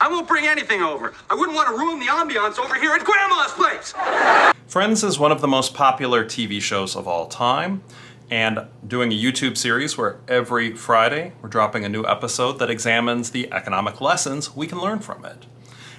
I won't bring anything over. I wouldn't want to ruin the ambiance over here at Grandma's place. Friends is one of the most popular TV shows of all time, and doing a YouTube series where every Friday we're dropping a new episode that examines the economic lessons we can learn from it.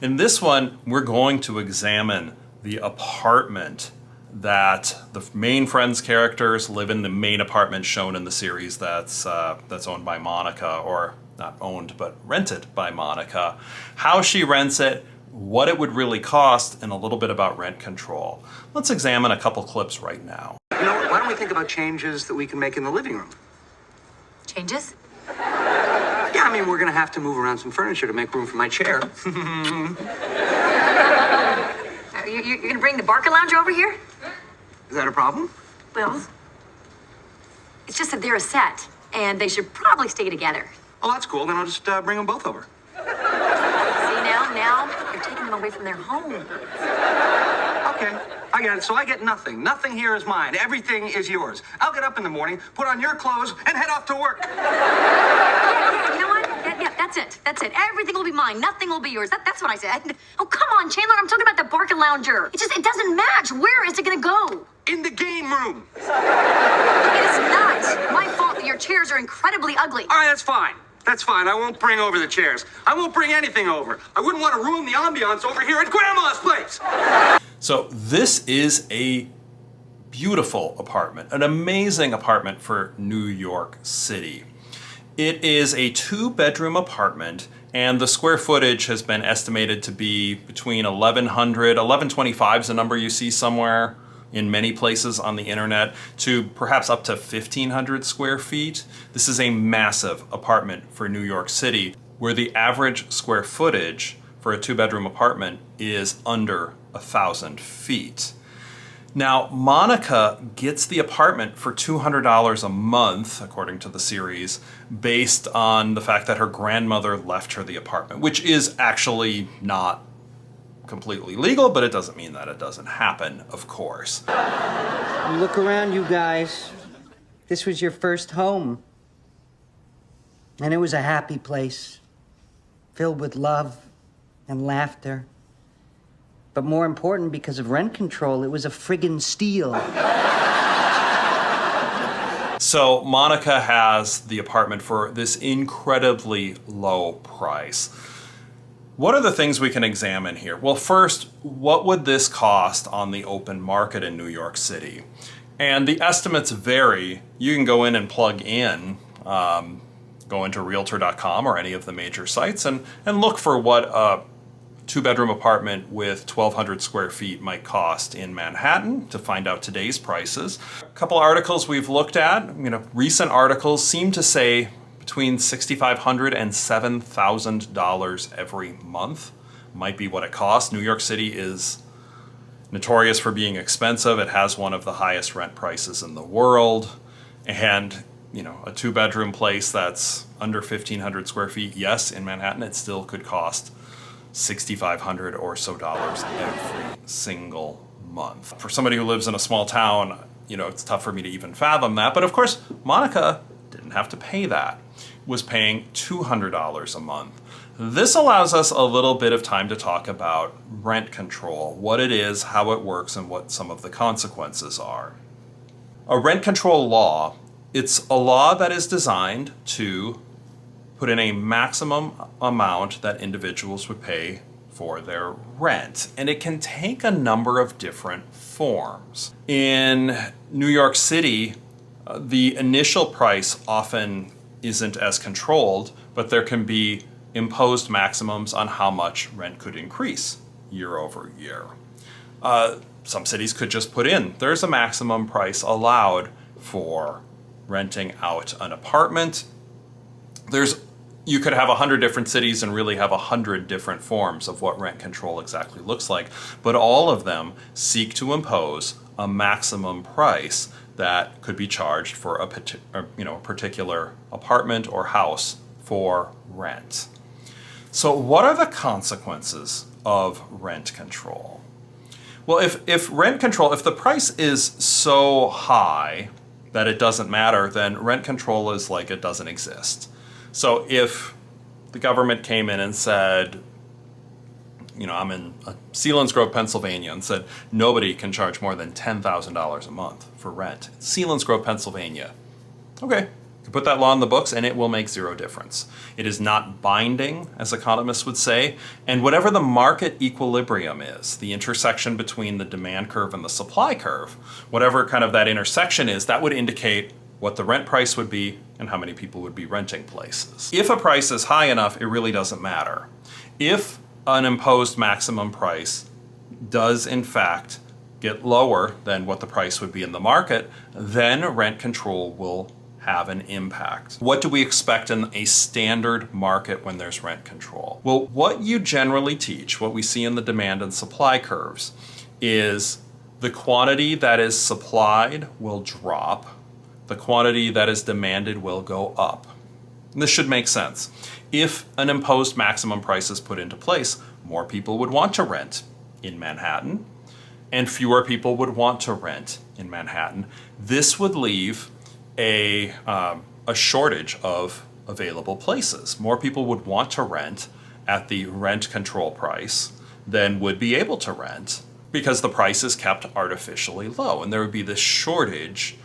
In this one, we're going to examine the apartment that the main Friends characters live in, the main apartment shown in the series that's owned by Monica, or not owned, but rented by Monica. How she rents it, what it would really cost, and a little bit about rent control. Let's examine a couple clips right now. You know, why don't we think about changes that we can make in the living room? Changes? Yeah, I mean, we're gonna have to move around some furniture to make room for my chair. You're gonna bring the Barker Lounger over here? Is that a problem? Well, it's just that they're a set, and they should probably stay together. Oh, that's cool. Then I'll just bring them both over. See, now you're taking them away from their home. Okay, I get it. So I get nothing. Nothing here is mine. Everything is yours. I'll get up in the morning, put on your clothes, and head off to work. You know what? Yeah, that's it. That's it. Everything will be mine. Nothing will be yours. That's what I said. Oh, come on, Chandler. I'm talking about the Barker Lounger. It doesn't match. Where is it gonna go? In the game room. It is not my fault that your chairs are incredibly ugly. All right, that's fine. That's fine. I won't bring over the chairs. I won't bring anything over. I wouldn't want to ruin the ambiance over here at Grandma's place. So this is a beautiful apartment, an amazing apartment for New York City. It is a 2-bedroom apartment, and the square footage has been estimated to be between 1,125 is a number you see somewhere in many places on the internet, to perhaps up to 1,500 square feet. This is a massive apartment for New York City, where the average square footage for a 2-bedroom apartment is under 1,000 feet. Now, Monica gets the apartment for $200 a month, according to the series, based on the fact that her grandmother left her the apartment, which is actually not completely legal, but it doesn't mean that it doesn't happen, of course. Look around, you guys. This was your first home. And it was a happy place, filled with love and laughter. But more important, because of rent control, it was a friggin' steal. So Monica has the apartment for this incredibly low price. What are the things we can examine here? Well, first, what would this cost on the open market in New York City? And the estimates vary. You can go in and plug in, go into Realtor.com or any of the major sites and look for what a 2-bedroom apartment with 1,200 square feet might cost in Manhattan to find out today's prices. A couple articles we've looked at, recent articles seem to say between $6,500 and $7,000 every month might be what it costs. New York City is notorious for being expensive. It has one of the highest rent prices in the world. And, a 2-bedroom place that's under 1,500 square feet, yes, in Manhattan, it still could cost $6,500 or so every single month. For somebody who lives in a small town, it's tough for me to even fathom that. But of course, Monica didn't have to pay that, was paying $200 a month. This allows us a little bit of time to talk about rent control, what it is, how it works, and what some of the consequences are. A rent control law, it's a law that is designed to put in a maximum amount that individuals would pay for their rent. And it can take a number of different forms. In New York City, the initial price often isn't as controlled, but there can be imposed maximums on how much rent could increase year over year. Some cities could just put in, there's a maximum price allowed for renting out an apartment. You could have 100 different cities and really have 100 different forms of what rent control exactly looks like, but all of them seek to impose a maximum price that could be charged for a particular apartment or house for rent. So what are the consequences of rent control? Well, if the price is so high that it doesn't matter, then rent control is like it doesn't exist. So if the government came in and said, I'm in Sealands Grove, Pennsylvania, and said nobody can charge more than $10,000 a month for rent. Sealands Grove, Pennsylvania. Okay, you put that law in the books and it will make zero difference. It is not binding, as economists would say, and whatever the market equilibrium is, the intersection between the demand curve and the supply curve, whatever kind of that intersection is, that would indicate what the rent price would be and how many people would be renting places. If a price is high enough, it really doesn't matter. If an imposed maximum price does in fact get lower than what the price would be in the market, then rent control will have an impact. What do we expect in a standard market when there's rent control? Well, what you generally teach, what we see in the demand and supply curves, is the quantity that is supplied will drop, the quantity that is demanded will go up. And this should make sense. If an imposed maximum price is put into place, more people would want to rent in Manhattan, and fewer people would want to rent in Manhattan. This would leave a shortage of available places. More people would want to rent at the rent control price than would be able to rent because the price is kept artificially low, and there would be this shortage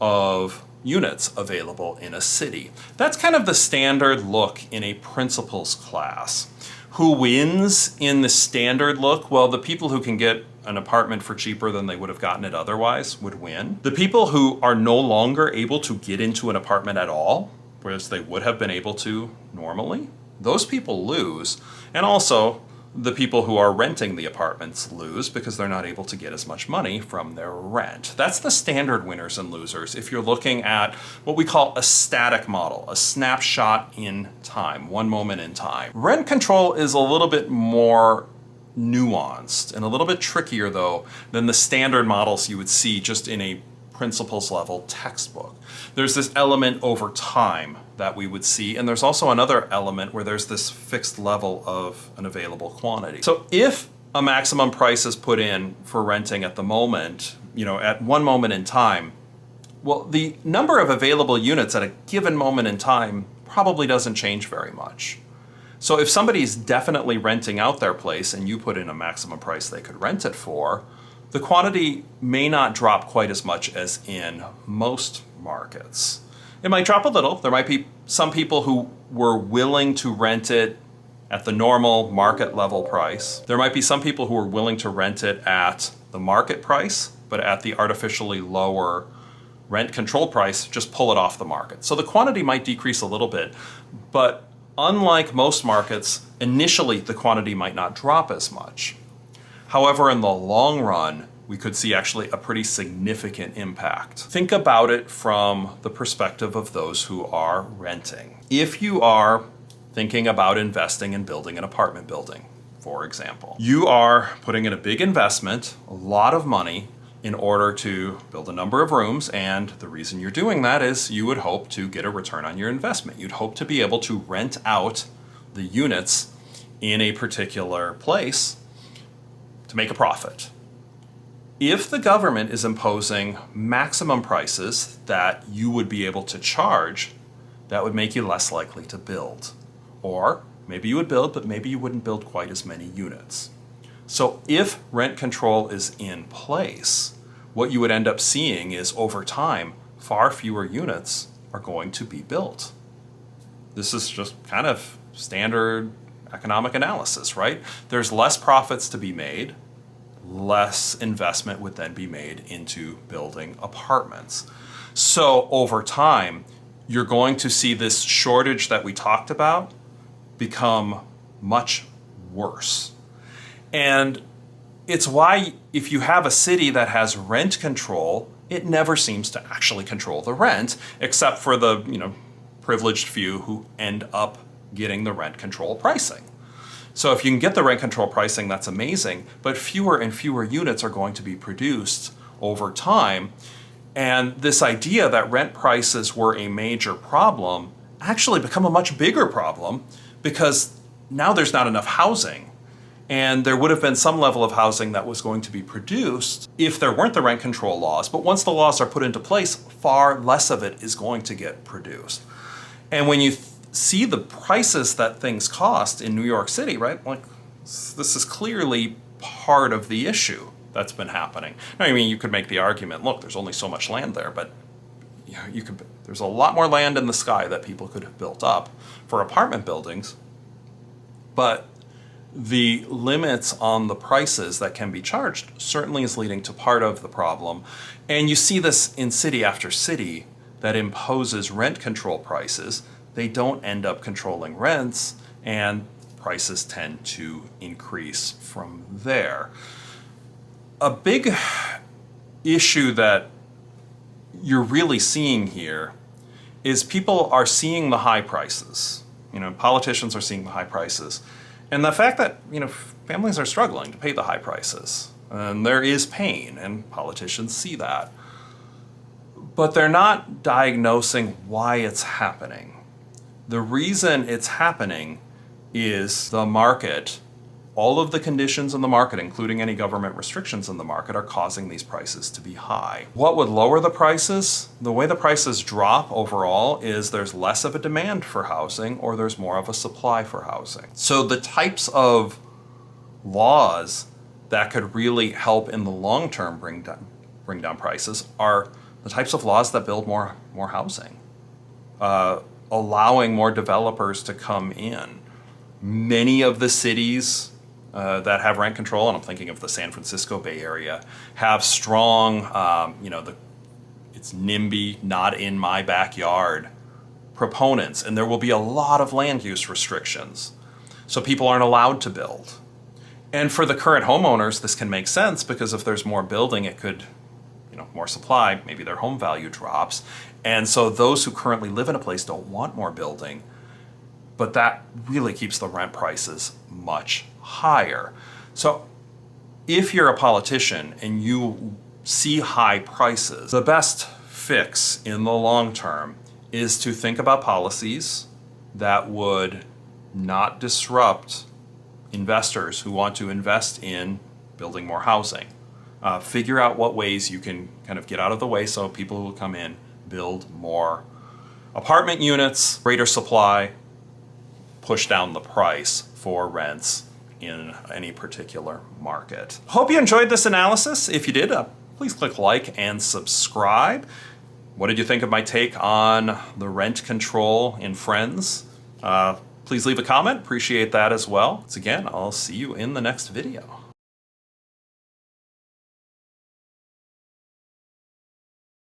of units available in a city. That's kind of the standard look in a principles class. Who wins in the standard look? Well, the people who can get an apartment for cheaper than they would have gotten it otherwise would win. The people who are no longer able to get into an apartment at all, whereas they would have been able to normally, those people lose. And also, the people who are renting the apartments lose because they're not able to get as much money from their rent. That's the standard winners and losers if you're looking at what we call a static model, a snapshot in time, one moment in time. Rent control is a little bit more nuanced and a little bit trickier, though, than the standard models you would see just in a principles level textbook. There's this element over time that we would see, and there's also another element where there's this fixed level of an available quantity. So if a maximum price is put in for renting at the moment, at one moment in time, well, the number of available units at a given moment in time probably doesn't change very much. So if somebody's definitely renting out their place and you put in a maximum price they could rent it for, the quantity may not drop quite as much as in most markets. It might drop a little. There might be some people who were willing to rent it at the normal market level price. There might be some people who are willing to rent it at the market price, but at the artificially lower rent control price, just pull it off the market. So the quantity might decrease a little bit, but unlike most markets, initially the quantity might not drop as much. However, in the long run, we could see actually a pretty significant impact. Think about it from the perspective of those who are renting. If you are thinking about investing in building an apartment building, for example, you are putting in a big investment, a lot of money, in order to build a number of rooms, and the reason you're doing that is you would hope to get a return on your investment. You'd hope to be able to rent out the units in a particular place to make a profit. If the government is imposing maximum prices that you would be able to charge, that would make you less likely to build. Or maybe you would build, but maybe you wouldn't build quite as many units. So if rent control is in place, what you would end up seeing is over time, far fewer units are going to be built. This is just kind of standard economic analysis, right? There's less profits to be made, less investment would then be made into building apartments. So over time, you're going to see this shortage that we talked about become much worse. And it's why if you have a city that has rent control, it never seems to actually control the rent, except for the privileged few who end up getting the rent control pricing. So if you can get the rent control pricing, that's amazing, but fewer and fewer units are going to be produced over time. And this idea that rent prices were a major problem actually become a much bigger problem because now there's not enough housing. And there would have been some level of housing that was going to be produced if there weren't the rent control laws. But once the laws are put into place, far less of it is going to get produced. And when you see the prices that things cost in New York City, right? Like This is clearly part of the issue that's been happening. Now, I mean, you could make the argument, look, there's only so much land there, but there's a lot more land in the sky that people could have built up for apartment buildings, but the limits on the prices that can be charged certainly is leading to part of the problem. And you see this in city after city that imposes rent control prices. They don't end up controlling rents, and prices tend to increase from there. A big issue that you're really seeing here is people are seeing the high prices. Politicians are seeing the high prices. And the fact that, families are struggling to pay the high prices. And there is pain, and politicians see that. But they're not diagnosing why it's happening. The reason it's happening is the market. All of the conditions in the market, including any government restrictions in the market, are causing these prices to be high. What would lower the prices? The way the prices drop overall is there's less of a demand for housing, or there's more of a supply for housing. So the types of laws that could really help in the long term bring down prices are the types of laws that build more housing, allowing more developers to come in. Many of the cities that have rent control, and I'm thinking of the San Francisco Bay Area, have strong, it's NIMBY, not in my backyard, proponents, and there will be a lot of land use restrictions. So people aren't allowed to build. And for the current homeowners, this can make sense because if there's more building, it could, more supply, maybe their home value drops. And so those who currently live in a place don't want more building, but that really keeps the rent prices much higher. So if you're a politician and you see high prices, the best fix in the long term is to think about policies that would not disrupt investors who want to invest in building more housing. Figure out what ways you can kind of get out of the way so people will come in, build more apartment units, greater supply, push down the price for rents in any particular market. Hope you enjoyed this analysis. If you did, please click like and subscribe. What did you think of my take on the rent control in Friends? Please leave a comment. Appreciate that as well. Once again, I'll see you in the next video.